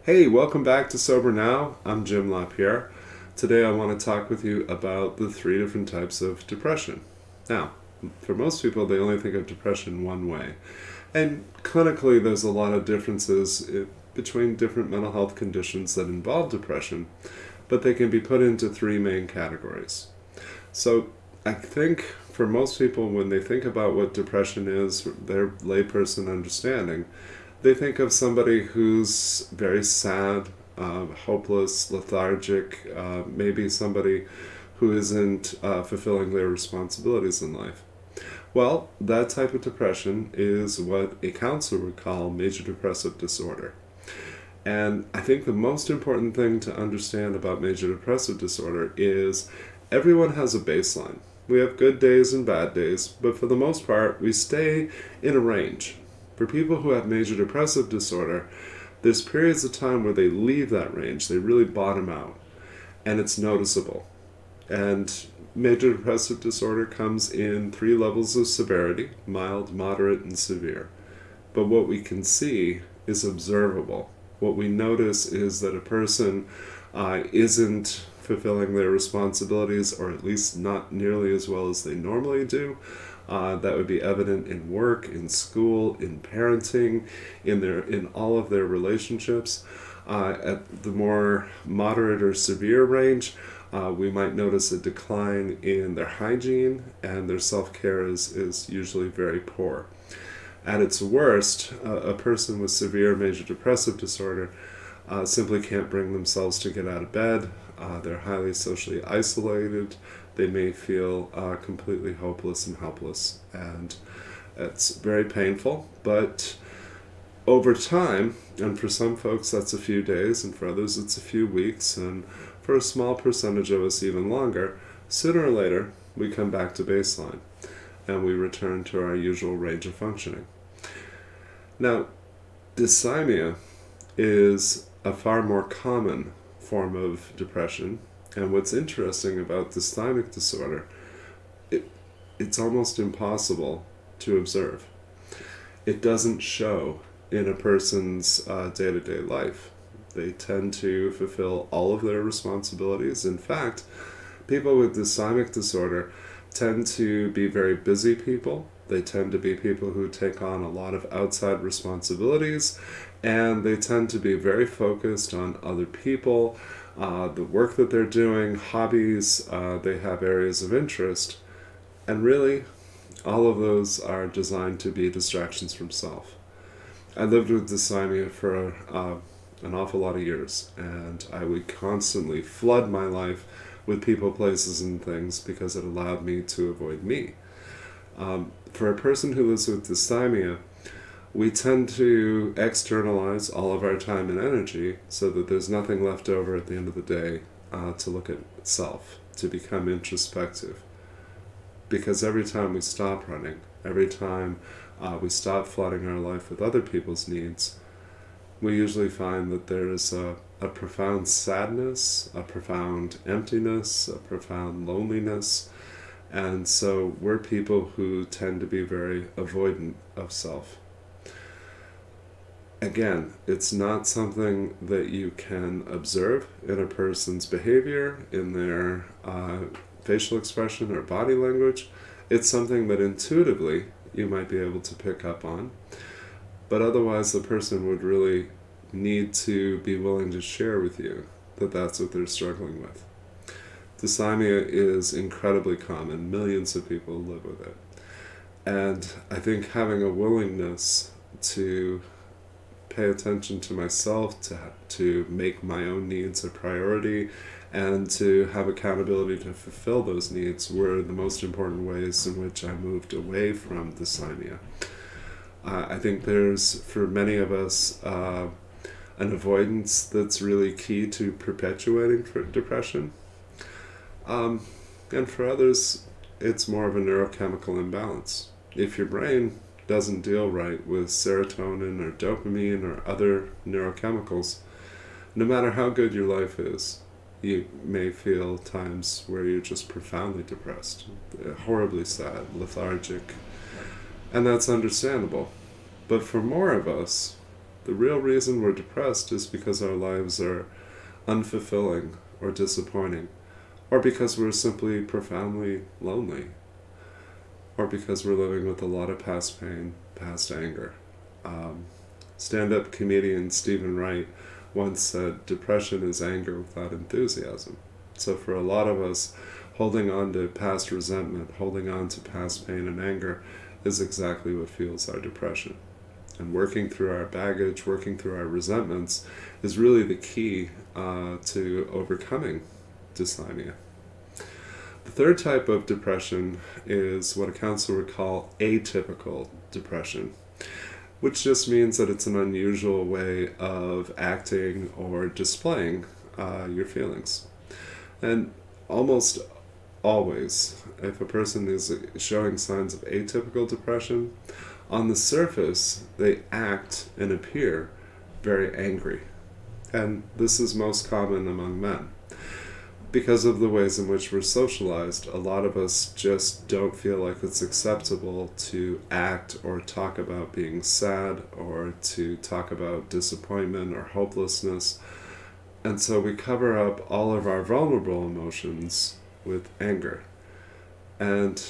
Hey, welcome back to Sober Now. I'm Jim LaPierre. Today I want to talk with you about the three different types of depression. Now, for most people, they only think of depression one way. And clinically, there's a lot of differences between different mental health conditions that involve depression, but they can be put into three main categories. So I think for most people, when they think about what depression is, their layperson understanding, they think of somebody who's very sad, hopeless, lethargic, maybe somebody who isn't fulfilling their responsibilities in life. Well, that type of depression is what a counselor would call major depressive disorder. And I think the most important thing to understand about major depressive disorder is everyone has a baseline. We have good days and bad days, but for the most part, we stay in a range. For people who have major depressive disorder, there's periods of time where they leave that range, they really bottom out, and it's noticeable. And major depressive disorder comes in three levels of severity: mild, moderate, and severe. But what we can see is observable. What we notice is that a person isn't fulfilling their responsibilities, or at least not nearly as well as they normally do. That would be evident in work, in school, in parenting, in all of their relationships. At the more moderate or severe range, we might notice a decline in their hygiene, and their self-care is usually very poor. At its worst, a person with severe major depressive disorder simply can't bring themselves to get out of bed. They're highly socially isolated. They may feel completely hopeless and helpless. And it's very painful, but over time, and for some folks that's a few days, and for others it's a few weeks, and for a small percentage of us even longer, sooner or later we come back to baseline and we return to our usual range of functioning. Now, dysthymia is a far more common form of depression, and what's interesting about dysthymic disorder, it's almost impossible to observe. It doesn't show in a person's day-to-day life. They tend to fulfill all of their responsibilities. In fact, people with dysthymic disorder tend to be very busy people. They tend to be people who take on a lot of outside responsibilities, and they tend to be very focused on other people, the work that they're doing, hobbies, they have areas of interest, and really, all of those are designed to be distractions from self. I lived with dysthymia for an awful lot of years, and I would constantly flood my life with people, places, and things because it allowed me to avoid me. For a person who lives with dysthymia, we tend to externalize all of our time and energy so that there's nothing left over at the end of the day to look at self, to become introspective. Because every time we stop running, every time we stop flooding our life with other people's needs, we usually find that there's a profound sadness, a profound emptiness, a profound loneliness. And so we're people who tend to be very avoidant of self. Again, it's not something that you can observe in a person's behavior, in their facial expression or body language. It's something that intuitively you might be able to pick up on. But otherwise, the person would really need to be willing to share with you that that's what they're struggling with. Dysthymia is incredibly common. Millions of people live with it. And I think having a willingness to pay attention to myself, to make my own needs a priority, and to have accountability to fulfill those needs were the most important ways in which I moved away from dysthymia. I think there's, for many of us, an avoidance that's really key to perpetuating depression. And for others, it's more of a neurochemical imbalance. If your brain doesn't deal right with serotonin or dopamine or other neurochemicals, no matter how good your life is, you may feel times where you're just profoundly depressed, horribly sad, lethargic, and that's understandable. But for more of us, The real reason we're depressed is because our lives are unfulfilling or disappointing, or because we're simply profoundly lonely, or because we're living with a lot of past pain, past anger. Stand-up comedian Stephen Wright once said, "Depression is anger without enthusiasm." So for a lot of us, holding on to past resentment, holding on to past pain and anger is exactly what fuels our depression. And working through our baggage, working through our resentments is really the key to overcoming dysthymia. The third type of depression is what a counselor would call atypical depression, which just means that it's an unusual way of acting or displaying your feelings. And almost always, if a person is showing signs of atypical depression, on the surface, they act and appear very angry. And this is most common among men. Because of the ways in which we're socialized, a lot of us just don't feel like it's acceptable to act or talk about being sad or to talk about disappointment or hopelessness. And so we cover up all of our vulnerable emotions with anger. And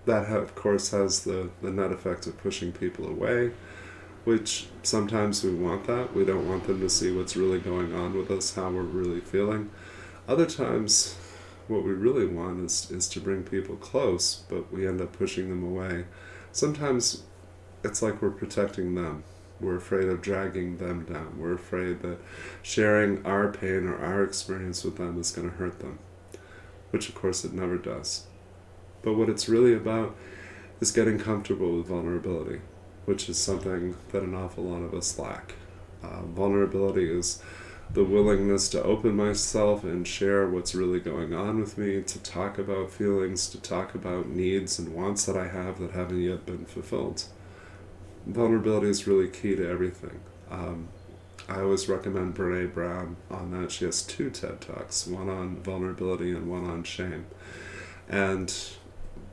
that, of course, has the net effect of pushing people away, which sometimes we want that. We don't want them to see what's really going on with us, how we're really feeling. Other times, what we really want is to bring people close, but we end up pushing them away. Sometimes it's like we're protecting them. We're afraid of dragging them down. We're afraid that sharing our pain or our experience with them is going to hurt them, which of course it never does. But what it's really about is getting comfortable with vulnerability, which is something that an awful lot of us lack. Vulnerability is the willingness to open myself and share what's really going on with me, to talk about feelings, to talk about needs and wants that I have that haven't yet been fulfilled. Vulnerability is really key to everything. I always recommend Brene Brown on that. She has 2 TED Talks, one on vulnerability and one on shame. And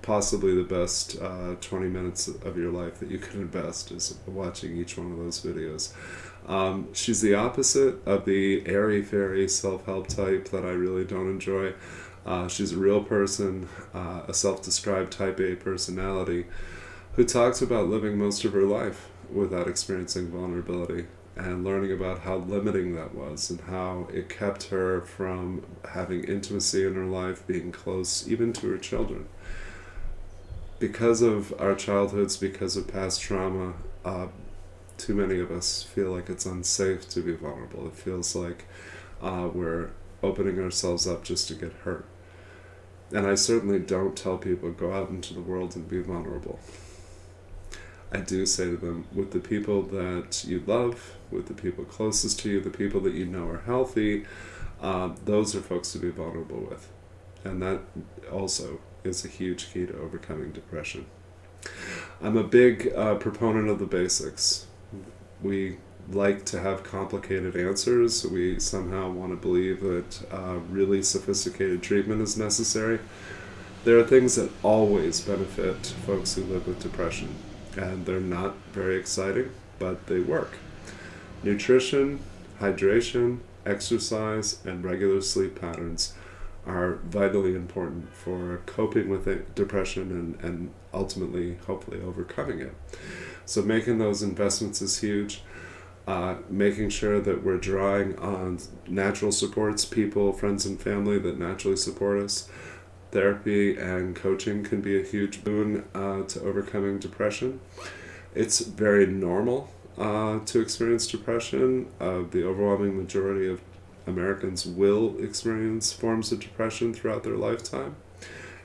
possibly the best 20 minutes of your life that you can invest is watching each one of those videos. She's the opposite of the airy-fairy self-help type that I really don't enjoy. She's a real person, a self-described type A personality, who talks about living most of her life without experiencing vulnerability and learning about how limiting that was and how it kept her from having intimacy in her life, being close even to her children. Because of our childhoods, because of past trauma, too many of us feel like it's unsafe to be vulnerable. It feels like we're opening ourselves up just to get hurt. And I certainly don't tell people, go out into the world and be vulnerable. I do say to them, with the people that you love, with the people closest to you, the people that you know are healthy, those are folks to be vulnerable with. And that also is a huge key to overcoming depression. I'm a big proponent of the basics. We like to have complicated answers. We somehow want to believe that really sophisticated treatment is necessary. There are things that always benefit folks who live with depression, and they're not very exciting, but they work. Nutrition, hydration, exercise, and regular sleep patterns are vitally important for coping with depression and ultimately, hopefully, overcoming it. So making those investments is huge. Making sure that we're drawing on natural supports, people, friends and family that naturally support us. Therapy and coaching can be a huge boon to overcoming depression. It's very normal to experience depression. The overwhelming majority of Americans will experience forms of depression throughout their lifetime.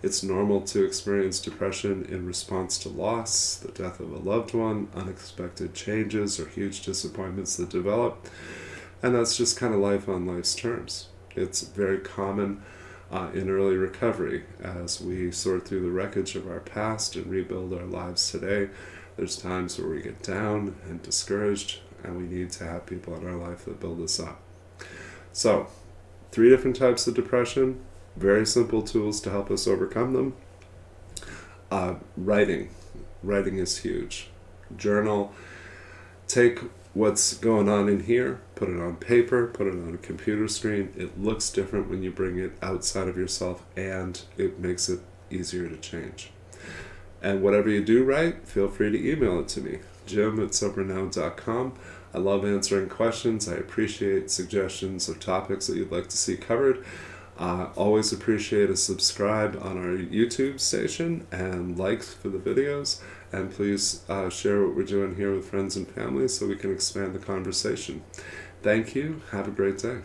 It's normal to experience depression in response to loss, the death of a loved one, unexpected changes, or huge disappointments that develop. And that's just kind of life on life's terms. It's very common in early recovery as we sort through the wreckage of our past and rebuild our lives today. There's times where we get down and discouraged, and we need to have people in our life that build us up. So, 3 different types of depression, very simple tools to help us overcome them. Writing is huge. Journal. take what's going on in here, put it on paper, put it on a computer screen. It looks different when you bring it outside of yourself, and it makes it easier to change. And whatever you do write, feel free to email it to me, jim@sobernow.com. I love answering questions. I appreciate suggestions of topics that you'd like to see covered. Always appreciate a subscribe on our YouTube station and likes for the videos. And please share what we're doing here with friends and family so we can expand the conversation. Thank you. Have a great day.